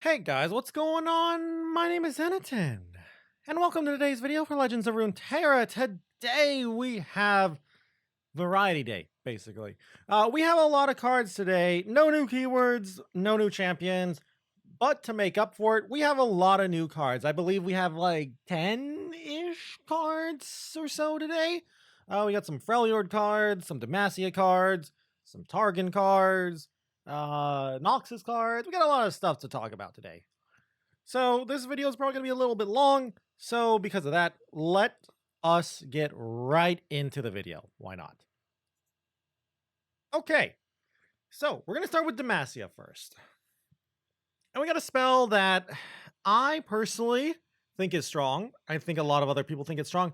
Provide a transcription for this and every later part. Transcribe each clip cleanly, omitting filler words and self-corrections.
Hey guys, what's going on? My name is Eniton, and welcome to today's video for Legends of Runeterra. Today we have Variety Day, basically. We have a lot of cards today, no new keywords, no new champions, but to make up for it, we have a lot of new cards. I believe we have like 10-ish cards or so today. We got some Freljord cards, some Demacia cards, some Targon cards, Noxus cards. We got a lot of stuff to talk about today. So this video is probably going to be a little bit long. So because of that, let us get right into the video. Why not? Okay, so we're going to start with Demacia first. And we got a spell that I personally think is strong. I think a lot of other people think it's strong.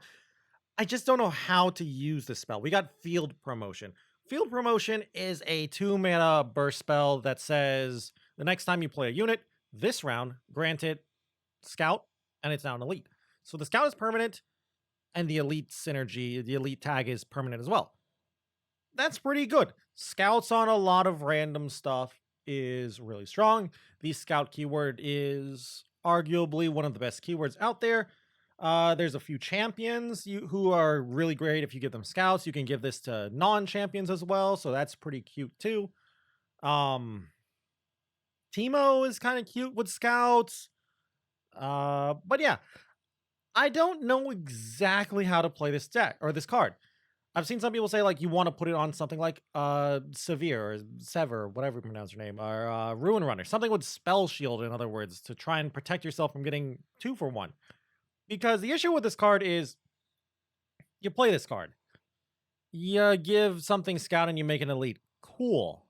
I just don't know how to use this spell. We got Field Promotion. Field Promotion is a 2-mana burst spell that says the next time you play a unit, this round, grant it Scout, and it's now an Elite. So the Scout is permanent, and the Elite synergy, the Elite tag is permanent as well. That's pretty good. Scouts on a lot of random stuff is really strong. The Scout keyword is arguably one of the best keywords out there. There's a few champions who are really great if you give them Scouts. You can give this to non-champions as well, so that's pretty cute too. Teemo is kind of cute with Scouts. But yeah, I don't know exactly how to play this deck or this card. I've seen some people say like you want to put it on something like Severe or Sever, whatever you pronounce your name, or Ruin Runner, something with Spell Shield, in other words, to try and protect yourself from getting 2 for 1. Because the issue with this card is you play this card, you give something Scout and you make an Elite. Cool.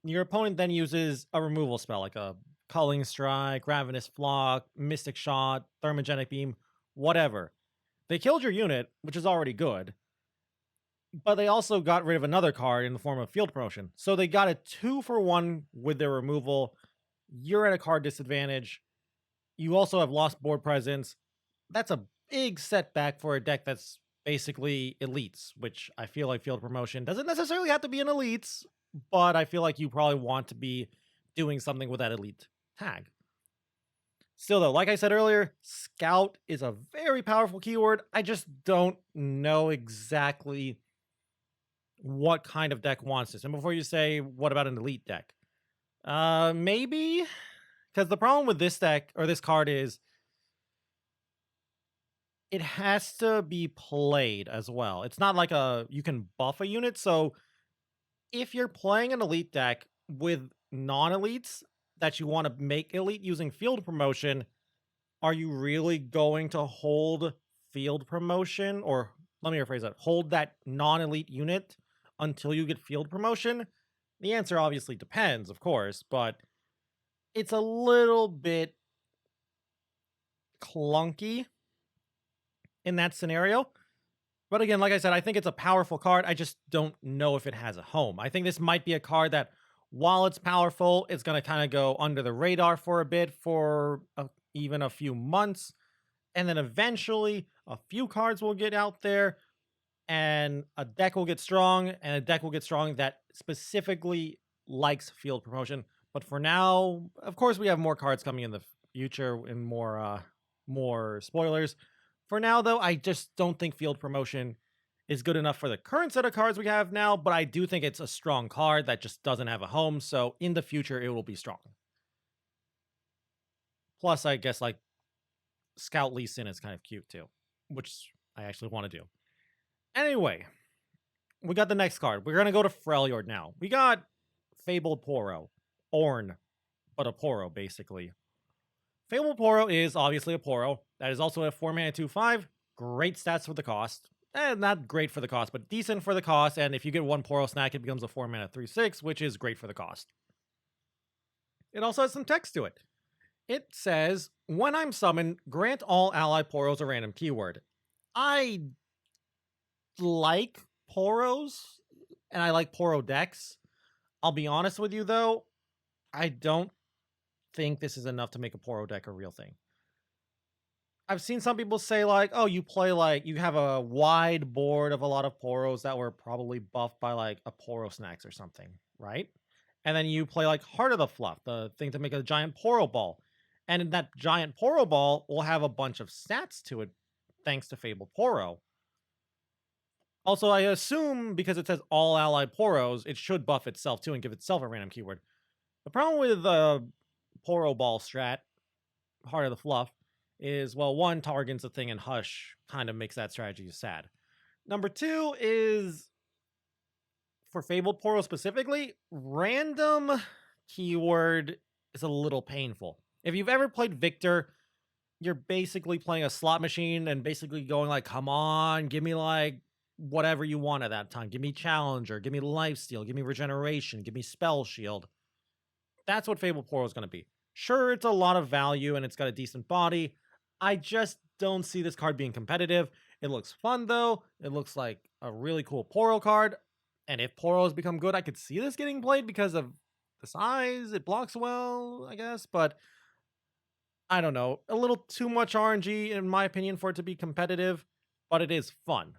Your opponent then uses a removal spell like a Culling Strike, Ravenous Flock, Mystic Shot, Thermogenic Beam, whatever. They killed your unit, which is already good, but they also got rid of another card in the form of Field Promotion. So they got a 2 for 1 with their removal. You're at a card disadvantage. You also have lost board presence. That's a big setback for a deck that's basically Elites, which I feel like Field Promotion doesn't necessarily have to be an Elites, but I feel like you probably want to be doing something with that Elite tag. Still though, like I said earlier, Scout is a very powerful keyword. I just don't know exactly what kind of deck wants this. And before you say, what about an Elite deck? Maybe? Because the problem with this deck, or this card, is it has to be played as well. It's not like you can buff a unit. So if you're playing an Elite deck with non-Elites that you want to make Elite using Field Promotion, are you really going to hold Field Promotion? Or let me rephrase that. Hold that non-Elite unit until you get Field Promotion? The answer obviously depends, of course, but it's a little bit clunky in that scenario. But again, like I said, I think it's a powerful card. I just don't know if it has a home. I think this might be a card that, while it's powerful, it's going to kind of go under the radar for a bit, for even a few months. And then eventually, a few cards will get out there, and a deck will get strong, and a deck will get strong that specifically likes Field Promotion. But for now, of course, we have more cards coming in the future and more spoilers. For now, though, I just don't think Field Promotion is good enough for the current set of cards we have now, but I do think it's a strong card that just doesn't have a home, so in the future, it will be strong. Plus, I guess, like, Scout Lee Sin is kind of cute, too, which I actually want to do. Anyway, we got the next card. We're going to go to Freljord now. We got Fabled Poro. Ornn, but a Poro, basically. Fabled Poro is obviously a Poro. That is also a 4-mana 2/5. Great stats for the cost. Not great for the cost, but decent for the cost. And if you get 1 Poro snack, it becomes a 4-mana 3/6, which is great for the cost. It also has some text to it. It says, when I'm summoned, grant all ally Poros a random keyword. I like Poros, and I like Poro decks. I'll be honest with you, though, I don't think this is enough to make a Poro deck a real thing. I've seen some people say like, oh, you play like, you have a wide board of a lot of Poros that were probably buffed by like a Poro Snacks or something, right? And then you play like Heart of the Fluff, the thing to make a giant Poro ball. And that giant Poro ball will have a bunch of stats to it thanks to Fabled Poro. Also, I assume because it says all allied Poros, it should buff itself too and give itself a random keyword. The problem with Poro ball strat, Heart of the Fluff, is, well, one, targets a thing and Hush kind of makes that strategy sad. Number two is, for Fabled Poro specifically, random keyword is a little painful. If you've ever played Victor, you're basically playing a slot machine and basically going like, come on, give me like whatever you want at that time. Give me Challenger, give me Lifesteal, give me Regeneration, give me Spell Shield. That's what Fabled Poro is going to be. Sure, it's a lot of value and it's got a decent body. I just don't see this card being competitive. It looks fun though. It looks like a really cool Poro card. And if Poro has become good, I could see this getting played because of the size. It blocks well, I guess, but I don't know. A little too much RNG, in my opinion, for it to be competitive, but it is fun.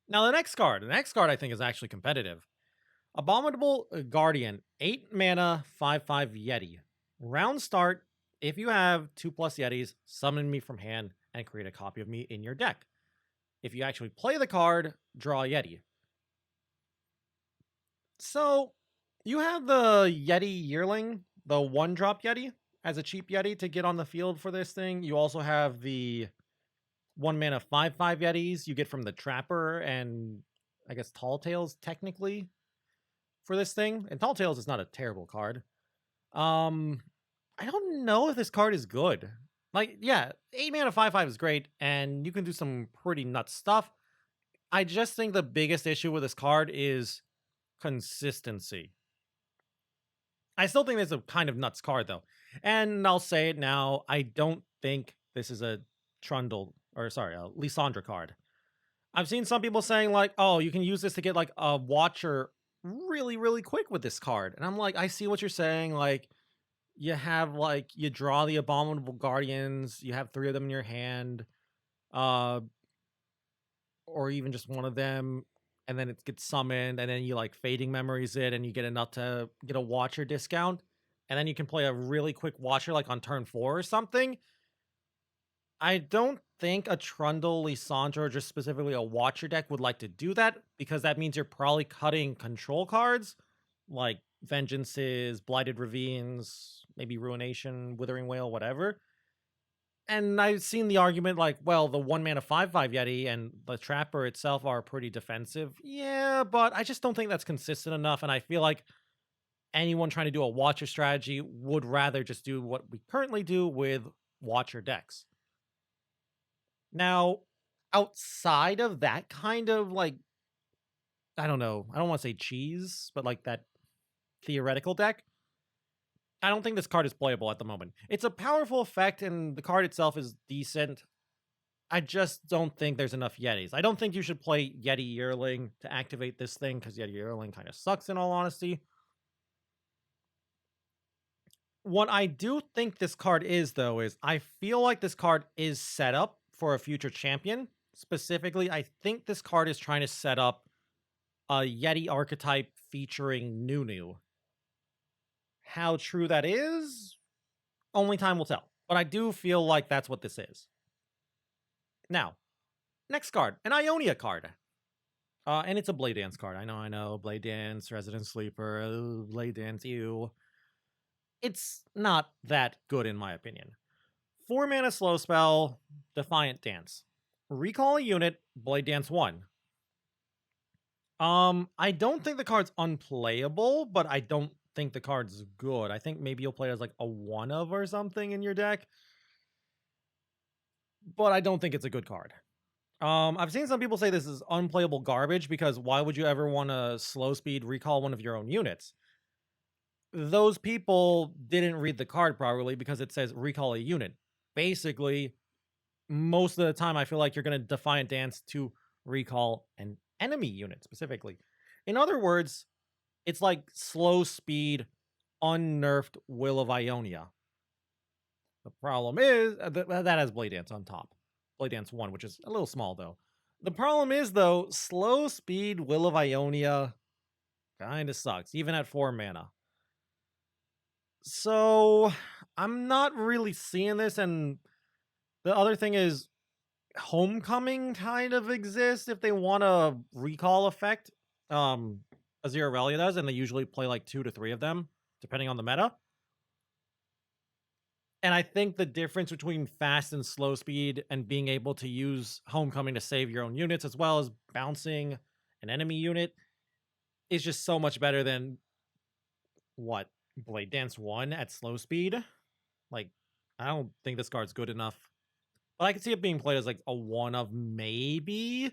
Now, the next card I think is actually competitive. Abominable Guardian, 8 mana, 5/5 Yeti. Round start, if you have 2+ Yetis, summon me from hand and create a copy of me in your deck. If you actually play the card, draw a Yeti. So, you have the Yeti Yearling, the 1-drop Yeti, as a cheap Yeti to get on the field for this thing. You also have the 1 mana 5/5 Yetis you get from the Trapper and I guess Tall Tales technically for this thing. And Tall Tales is not a terrible card. I don't know if this card is good. Like, yeah, 8 mana 5/5 is great, and you can do some pretty nuts stuff. I just think the biggest issue with this card is consistency. I still think this is a kind of nuts card, though. And I'll say it now, I don't think this is a Lysandra card. I've seen some people saying, like, oh, you can use this to get, like, a Watcher really, really quick with this card. And I'm like, I see what you're saying. Like, you have, like, you draw the Abominable Guardians, you have 3 of them in your hand, or even just one of them, and then it gets summoned, and then you, like, Fading Memories it, and you get enough to get a Watcher discount, and then you can play a really quick Watcher, like, on turn 4 or something. I don't think a Trundle, Lysandra, or just specifically a Watcher deck would like to do that, because that means you're probably cutting control cards, like Vengeances, Blighted Ravines, maybe Ruination, Withering Wail, whatever. And I've seen the argument like, well, the 1 mana 5/5 Yeti and the Trapper itself are pretty defensive. Yeah, but I just don't think that's consistent enough, and I feel like anyone trying to do a Watcher strategy would rather just do what we currently do with Watcher decks. Now, outside of that kind of, like, I don't know, I don't want to say cheese, but like that theoretical deck, I don't think this card is playable at the moment. It's a powerful effect, and the card itself is decent. I just don't think there's enough Yetis. I don't think you should play Yeti Yearling to activate this thing, because Yeti Yearling kind of sucks, in all honesty. What I do think this card is, though, is I feel like this card is set up for a future champion. Specifically, I think this card is trying to set up a Yeti archetype featuring Nunu. How true that is, only time will tell. But I do feel like that's what this is. Now, next card, an Ionia card. And it's a Blade Dance card. I know. Blade Dance, Resident Sleeper, Blade Dance, ew. It's not that good, in my opinion. 4 mana slow spell, Defiant Dance. Recall a unit, Blade Dance 1. I don't think the card's unplayable, but I don't think the card's good. I think maybe you'll play it as like a 1-of or something in your deck. But I don't think it's a good card. I've seen some people say this is unplayable garbage, because why would you ever want to slow speed recall one of your own units? Those people didn't read the card properly, because it says recall a unit. Basically, most of the time I feel like you're going to Defiant Dance to recall an enemy unit specifically. In other words, it's like slow speed, unnerfed Will of Ionia. The problem is that has Blade Dance on top. Blade Dance 1, which is a little small though. The problem is, though, slow speed Will of Ionia kind of sucks, even at 4 mana. So I'm not really seeing this, and the other thing is Homecoming kind of exists if they want a recall effect. Um, Azir Aurelia does, and they usually play like 2 to 3 of them, depending on the meta. And I think the difference between fast and slow speed and being able to use Homecoming to save your own units as well as bouncing an enemy unit is just so much better than what Blade Dance 1 at slow speed. Like, I don't think this card's good enough. But I can see it being played as like a one of maybe.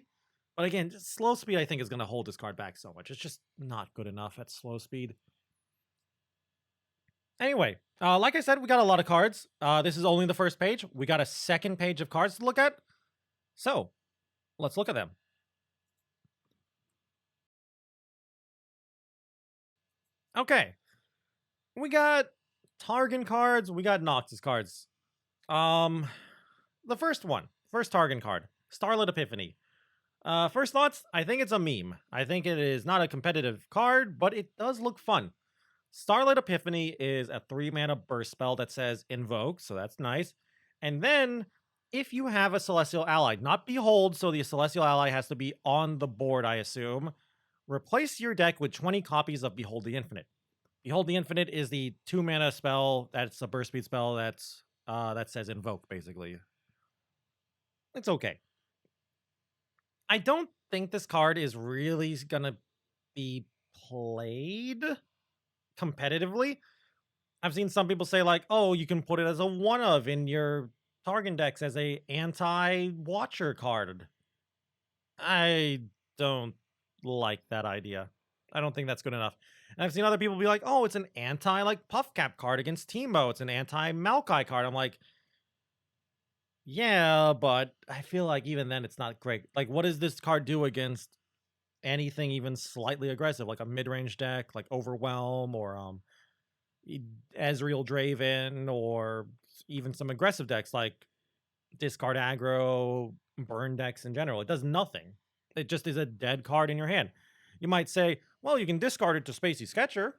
But again, just slow speed I think is going to hold this card back so much. It's just not good enough at slow speed. Anyway, like I said, we got a lot of cards. This is only the first page. We got a second page of cards to look at. So, let's look at them. Okay. We got Targon cards, we got Noxus cards. The first one, first Targon card, Starlit Epiphany. First thoughts, I think it's a meme. I think it is not a competitive card, but it does look fun. Starlight Epiphany is a 3-mana burst spell that says invoke, so that's nice. And then, if you have a Celestial Ally, not Behold, so the Celestial Ally has to be on the board, I assume, replace your deck with 20 copies of Behold the Infinite. Behold the Infinite is the 2-mana spell that's a burst speed spell that's that says invoke, basically. It's okay. I don't think this card is really gonna be played competitively. I've seen some people say like, "Oh, you can put it as a one of in your Target decks as a anti-watcher card." I don't like that idea. I don't think that's good enough. And I've seen other people be like, "Oh, it's an anti like puff cap card against Teemo. It's an anti Maokai card." I'm like, "Yeah, but I feel like even then it's not great. Like, what does this card do against anything even slightly aggressive, like a mid-range deck, like Overwhelm or Ezreal Draven, or even some aggressive decks like discard aggro, burn decks in general? It does nothing. It just is a dead card in your hand. You might say, well, you can discard it to Spacey Sketcher.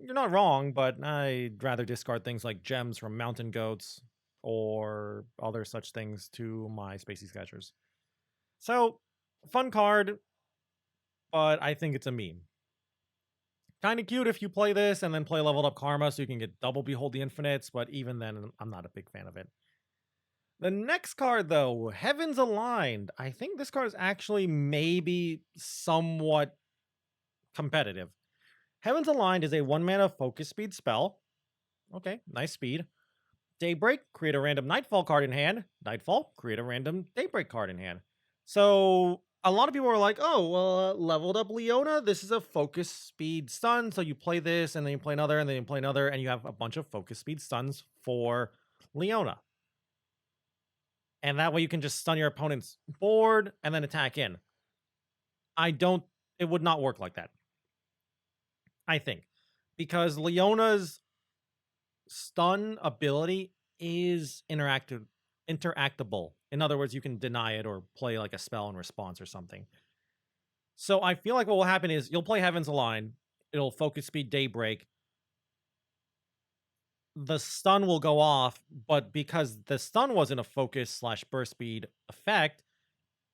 You're not wrong, but I'd rather discard things like gems from Mountain Goats or other such things to my Spacey Sketchers. So, fun card, but I think it's a meme. Kind of cute if you play this and then play leveled up Karma so you can get double Behold the Infinites, but even then, I'm not a big fan of it. The next card, though, Heavens Aligned. I think this card is actually maybe somewhat competitive. Heavens Aligned is a 1-mana focus speed spell. Okay, nice speed. Daybreak, create a random Nightfall card in hand. Nightfall, create a random Daybreak card in hand. So a lot of people are like, oh, well, leveled up Leona, this is a focus speed stun. So you play this, and then you play another, and then you play another, and you have a bunch of focus speed stuns for Leona. And that way you can just stun your opponent's board and then attack in. It would not work like that, I think. Because Leona's stun ability is interactable. In other words, you can deny it or play like a spell in response or something. So I feel like what will happen is you'll play Heavens Align, it'll focus speed Daybreak. The stun will go off, but because the stun wasn't a focus / burst speed effect,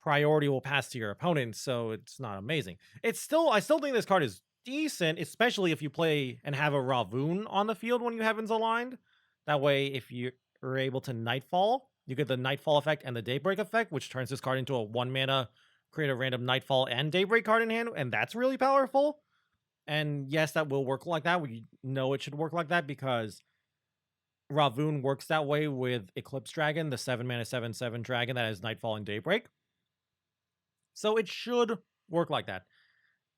priority will pass to your opponent, so it's not amazing. I still think this card is decent, especially if you play and have a Ravun on the field when you Heavens Aligned. That way, if you're able to Nightfall, you get the Nightfall effect and the Daybreak effect, which turns this card into a 1-mana, create a random Nightfall and Daybreak card in hand, and that's really powerful. And yes, that will work like that. We know it should work like that because Ravun works that way with Eclipse Dragon, the 7-mana 7/7 dragon that has Nightfall and Daybreak. So it should work like that.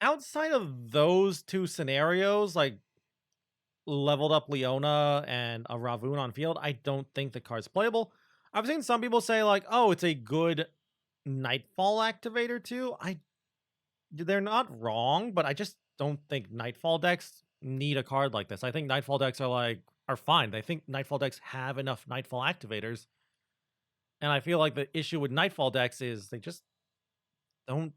Outside of those two scenarios, like leveled up Leona and a Ravun on field, I don't think the card's playable. I've seen some people say like, oh, it's a good Nightfall activator too. They're not wrong, but I just don't think Nightfall decks need a card like this. I think Nightfall decks are fine. I think Nightfall decks have enough Nightfall activators. And I feel like the issue with Nightfall decks is they just don't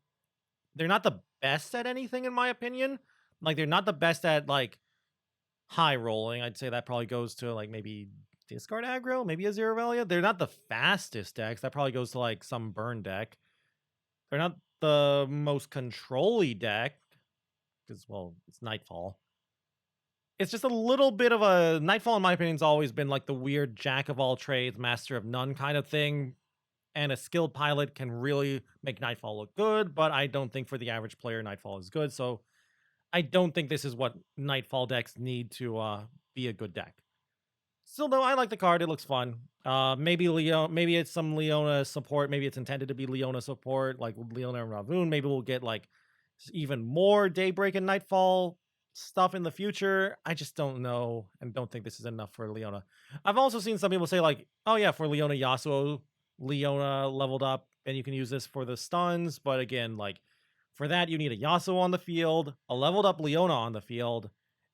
they're not the best at anything in my opinion. Like they're not the best at like high rolling. I'd say that probably goes to like maybe discard aggro, maybe a Zero Velia. They're not the fastest decks. That probably goes to like some burn deck. They're not the most control-y deck because, well, it's Nightfall. It's just a little bit of a Nightfall, in my opinion, has always been like the weird jack of all trades, master of none kind of thing. And a skilled pilot can really make Nightfall look good, but I don't think for the average player, Nightfall is good. So I don't think this is what Nightfall decks need to be a good deck. Still, though, I like the card. It looks fun. Maybe it's some Leona support. Maybe it's intended to be Leona support, like Leona and Ravoon. Maybe we'll get like even more Daybreak and Nightfall stuff in the future. I just don't know and don't think this is enough for Leona. I've also seen some people say like, oh yeah, for Leona Yasuo, Leona leveled up and you can use this for the stuns. But again, like for that, you need a Yasuo on the field, a leveled up Leona on the field,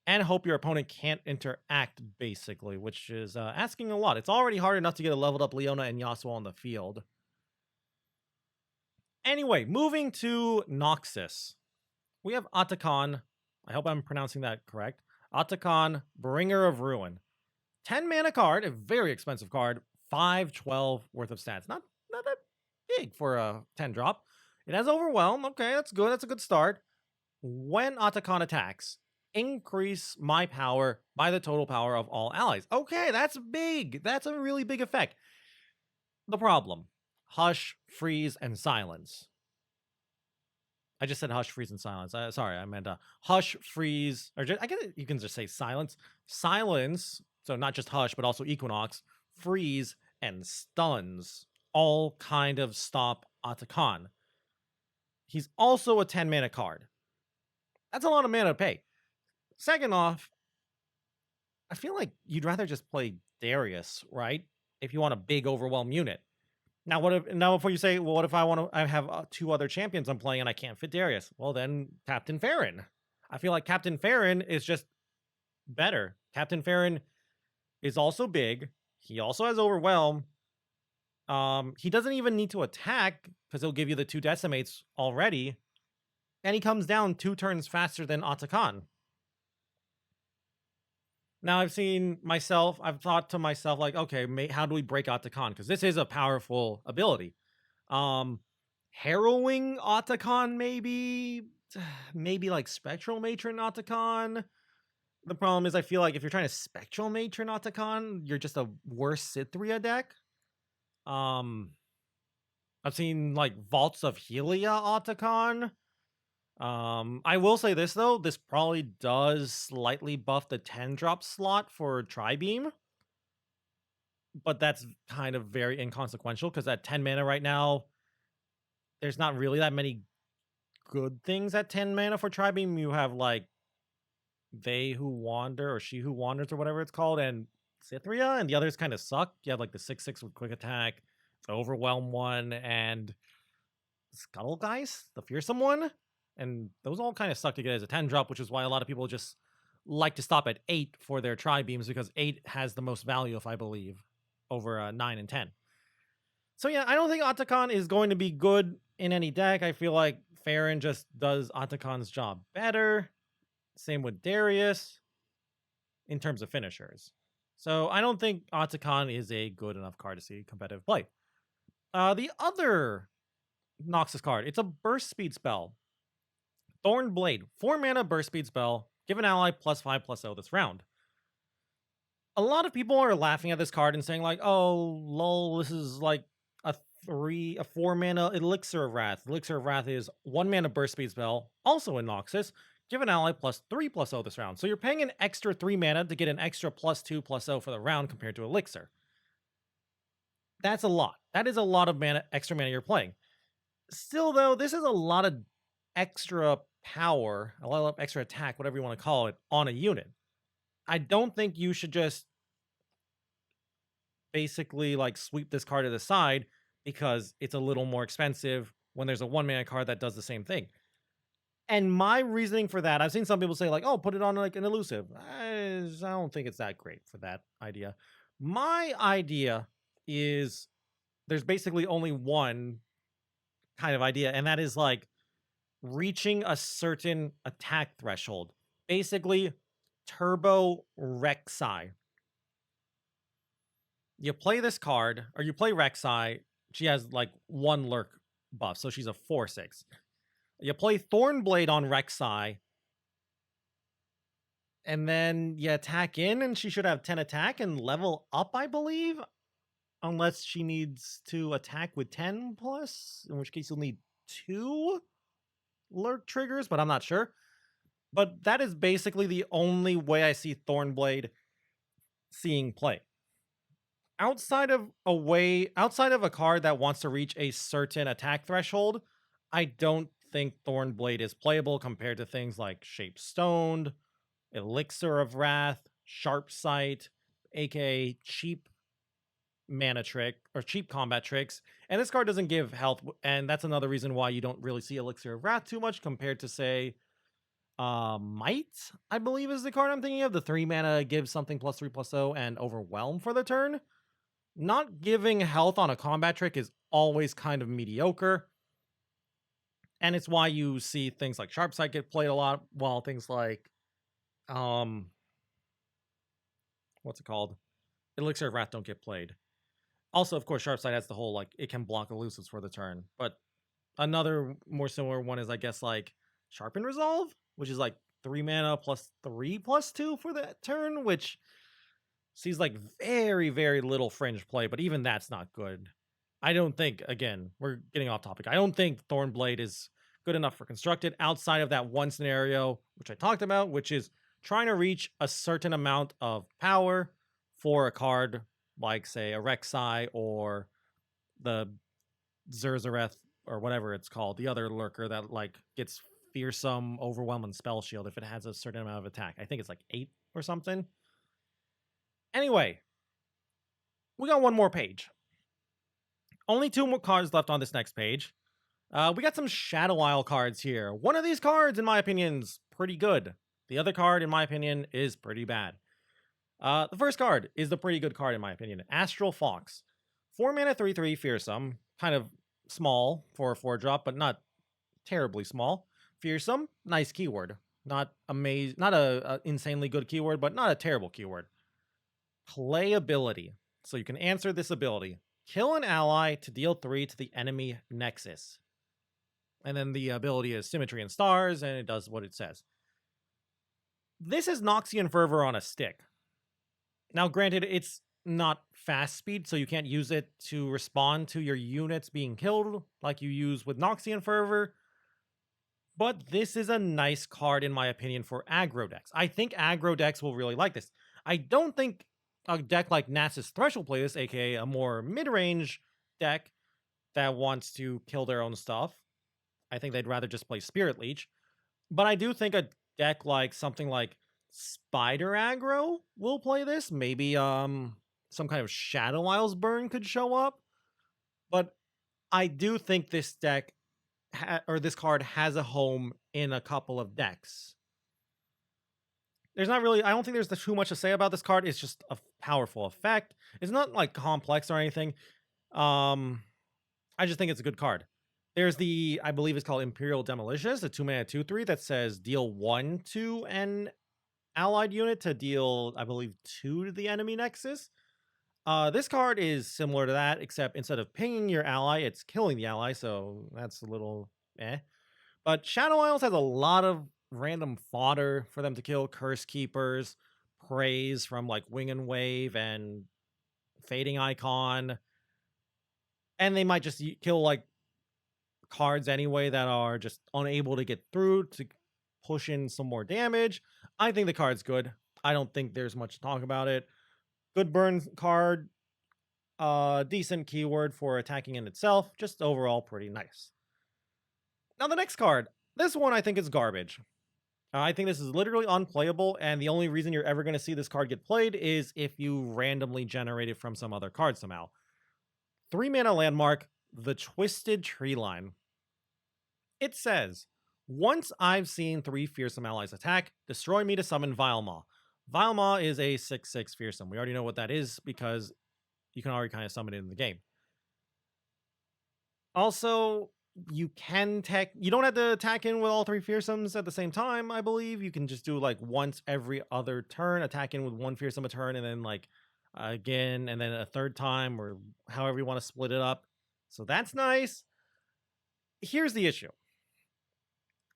and hope your opponent can't interact, basically, which is asking a lot. It's already hard enough to get a leveled up Leona and Yasuo on the field. Anyway, moving to Noxus. We have Otacon. I hope I'm pronouncing that correct. Otacon, Bringer of Ruin. 10 mana card, a very expensive card, 512 worth of stats. Not that big for a 10 drop. It has Overwhelm. Okay, that's good. That's a good start. When Otacon attacks, increase my power by the total power of all allies. Okay, that's big. That's a really big effect. The problem: hush, freeze, and silence. I just said hush, freeze, and silence. Sorry, I meant hush, freeze, or just, I guess you can just say silence. Silence, so not just hush, but also Equinox, freeze, and stuns all kind of stop Otacon. He's also a 10 mana card. That's a lot of mana to pay. Second off, I feel like you'd rather just play Darius, right? If you want a big overwhelm unit. Now, before you say, well, what if I have 2 other champions I'm playing and I can't fit Darius? Well, then Captain Farron. I feel like Captain Farron is just better. Captain Farron is also big. He also has overwhelm. He doesn't even need to attack because he'll give you the 2 decimates already. And he comes down 2 turns faster than Otacon. Now I've thought to myself, like, okay, how do we break Otacon? Because this is a powerful ability. Harrowing Otacon, maybe like Spectral Matron Otacon. The problem is I feel like if you're trying to Spectral Matron Otacon, you're just a worse Cithria deck. I've seen like Vaults of Helia Otacon. I will say this though, this probably does slightly buff the 10 drop slot for Tri-Beam, but that's kind of very inconsequential because at 10 mana right now, there's not really that many good things at 10 mana for Tri-Beam. You have like They Who Wander or She Who Wanders or whatever it's called, and Cithria, and the others kind of suck. You have like the 6/6 with quick attack, the Overwhelm one, and Scuttlegeist, the fearsome one. And those all kind of suck to get as a 10 drop, which is why a lot of people just like to stop at 8 for their Tri-Beams, because 8 has the most value, if I believe, over 9 and 10. So yeah, I don't think Otacon is going to be good in any deck. I feel like Farron just does Otacon's job better. Same with Darius in terms of finishers. So I don't think Otacon is a good enough card to see competitive play. The other Noxus card, it's a burst speed spell. Thorn Blade, 4 mana burst speed spell. Give an ally +5/+0 this round. A lot of people are laughing at this card and saying like, oh, lol, this is like a 4 mana Elixir of Wrath. Elixir of Wrath is 1 mana burst speed spell, also in Noxus. Give an ally +3/+0 this round. So you're paying an extra 3 mana to get an extra +2/+0 for the round compared to Elixir. That's a lot. That is a lot of extra mana you're playing. Still, though, this is a lot of extra power, a lot of extra attack, whatever you want to call it, on a unit. I don't think you should just basically like sweep this card to the side because it's a little more expensive when there's a 1 mana card that does the same thing. And my reasoning for that, I've seen some people say like, oh, put it on like an elusive. I don't think it's that great for that idea. My idea is there's basically only one kind of idea, and that is like reaching a certain attack threshold. Basically, Turbo Rek'Sai. You play this card, or you play Rek'Sai. She has like 1 lurk buff, so she's a 4/6. You play Thornblade on Rek'Sai, and then you attack in, and she should have 10 attack and level up, I believe. Unless she needs to attack with 10 plus, in which case you'll need 2 lurk triggers, but I'm not sure. But that is basically the only way I see Thornblade seeing play. Outside of a card that wants to reach a certain attack threshold, I don't think Thornblade is playable compared to things like Shape Stoned, Elixir of Wrath, Sharp Sight, aka cheap mana trick or cheap combat tricks. And this card doesn't give health, and that's another reason why you don't really see Elixir of Wrath too much compared to, say, Might, I believe is the card I'm thinking of. The 3 mana gives something +3/+0 and Overwhelm for the turn. Not giving health on a combat trick is always kind of mediocre. And it's why you see things like Sharp Sight get played a lot, while things like what's it called? Elixir of Wrath don't get played. Also, of course, Sharp Sight has the whole like it can block elusives for the turn. But another more similar one is, I guess, like Sharpen Resolve, which is like 3 mana +3/+2 for that turn, which sees like very, very little fringe play, but even that's not good. I don't think, again, we're getting off topic. I don't think Thornblade is good enough for Constructed outside of that one scenario, which I talked about, which is trying to reach a certain amount of power for a card like, say, a Rek'Sai or the Zerzareth or whatever it's called, the other lurker that like gets fearsome, overwhelm, and spell shield if it has a certain amount of attack. I think it's like 8 or something. Anyway, we got one more page. Only 2 more cards left on this next page. We got some Shadow Isle cards here. One of these cards, in my opinion, is pretty good. The other card, in my opinion, is pretty bad. The first card is the pretty good card, in my opinion. Astral Fox. 4 mana 3/3 fearsome. Kind of small for a 4-drop, but not terribly small. Fearsome, nice keyword. Not a insanely good keyword, but not a terrible keyword. Playability. So you can answer this ability. Kill an ally to deal 3 to the enemy nexus. And then the ability is Symmetry and Stars, and it does what it says. This is Noxian Fervor on a stick. Now, granted, it's not fast speed, so you can't use it to respond to your units being killed like you use with Noxian Fervor. But this is a nice card, in my opinion, for aggro decks. I think aggro decks will really like this. I don't think a deck like Nasus Thresh will play this, aka a more mid-range deck that wants to kill their own stuff. I think they'd rather just play Spirit Leech. But I do think a deck like something like Spider Aggro will play this. Maybe some kind of Shadow Isles burn could show up. But I do think this deck or this card has a home in a couple of decks. There's not really, I don't think there's too much to say about this card. It's just a powerful effect. It's not like complex or anything. I just think it's a good card. There's the, I believe it's called Imperial Demolitionist, a 2 mana 2/3 that says deal 1 to an allied unit to deal, I believe, 2 to the enemy nexus. This card is similar to that, except instead of pinging your ally, it's killing the ally, so that's a little eh. But Shadow Isles has a lot of random fodder for them to kill. Curse Keepers, Praise from like Wing and Wave and Fading Icon. And they might just kill like cards anyway that are just unable to get through to push in some more damage. I think the card's good. I don't think there's much to talk about it. Good burn card. Decent keyword for attacking in itself. Just overall pretty nice. Now the next card. This one I think is garbage. I think this is literally unplayable, and the only reason you're ever going to see this card get played is if you randomly generate it from some other card somehow. 3 mana landmark, the Twisted Tree Line. It says, once I've seen 3 fearsome allies attack, destroy me to summon Vilemaw. Vilemaw is a 6/6 fearsome. We already know what that is because you can already kind of summon it in the game. Also, you don't have to attack in with all 3 fearsomes at the same time, I believe. You can just do like once every other turn, attack in with 1 fearsome a turn, and then like again, and then a third time, or however you want to split it up. So that's nice. Here's the issue.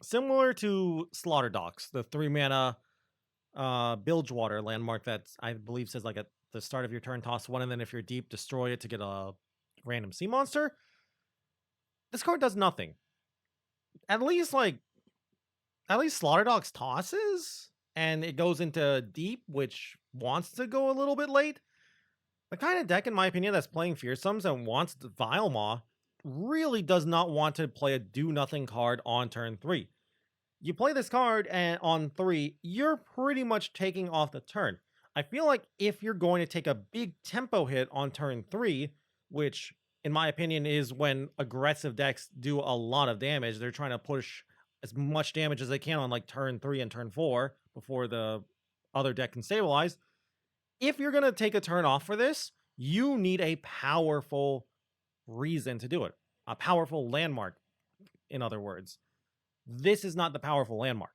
Similar to Slaughter Docks, the 3-mana Bilgewater landmark that I believe says like at the start of your turn, toss one, and then if you're deep, destroy it to get a random sea monster. This card does nothing. At least Slaughter Docks tosses, and it goes into deep, which wants to go a little bit late. The kind of deck, in my opinion, that's playing Fearsomes and wants the Vile Maw really does not want to play a do-nothing card on turn 3. You play this card, and on 3, you're pretty much taking off the turn. I feel like if you're going to take a big tempo hit on turn 3, which, in my opinion, is when aggressive decks do a lot of damage, they're trying to push as much damage as they can on like turn 3 and turn 4 before the other deck can stabilize. If you're going to take a turn off for this, you need a powerful reason to do it. A powerful landmark, in other words. This is not the powerful landmark.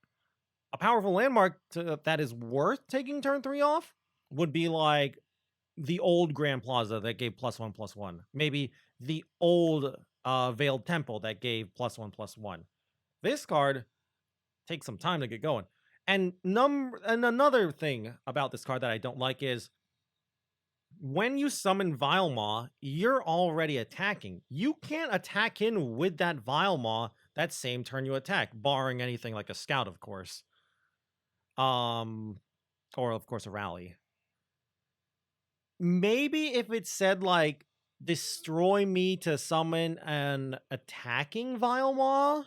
A powerful landmark that is worth taking turn 3 off would be like the old Grand Plaza that gave +1/+1. Maybe the old Veiled Temple that gave +1/+1. This card takes some time to get going. And another thing about this card that I don't like is when you summon Vile Maw, you're already attacking. You can't attack in with that Vile Maw that same turn you attack, barring anything like a scout, of course. Or of course a rally. Maybe if it said like destroy me to summon an attacking Vile Maw,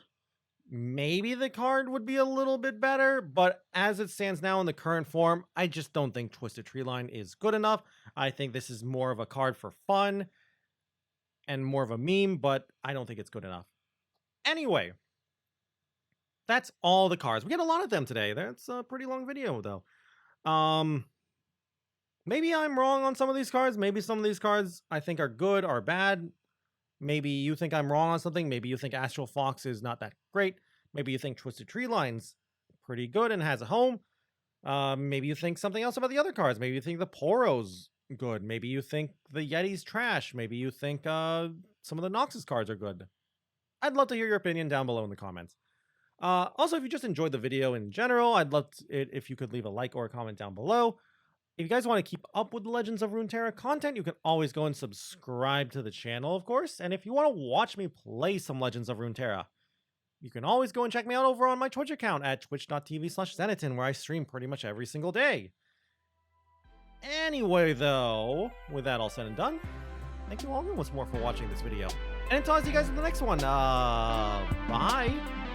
maybe the card would be a little bit better, but as it stands now in the current form, I just don't think Twisted Treeline is good enough. I think this is more of a card for fun and more of a meme, but I don't think it's good enough. Anyway, that's all the cards. We get a lot of them today. That's a pretty long video, though. Maybe I'm wrong on some of these cards. Maybe some of these cards I think are good or bad. Maybe you think I'm wrong on something. Maybe you think Astral Fox is not that great. Maybe you think Twisted Treeline's pretty good and has a home. Maybe you think something else about the other cards. Maybe you think the Poro's good. Maybe you think the Yeti's trash. Maybe you think some of the Noxus cards are good. I'd love to hear your opinion down below in the comments. Also, if you just enjoyed the video in general, I'd love it if you could leave a like or a comment down below. If you guys want to keep up with the Legends of Runeterra content, you can always go and subscribe to the channel, of course. And if you want to watch me play some Legends of Runeterra, you can always go and check me out over on my Twitch account at twitch.tv/Zeneton, where I stream pretty much every single day. Anyway, though, with that all said and done, thank you all once more for watching this video. And until I see you guys in the next one, bye!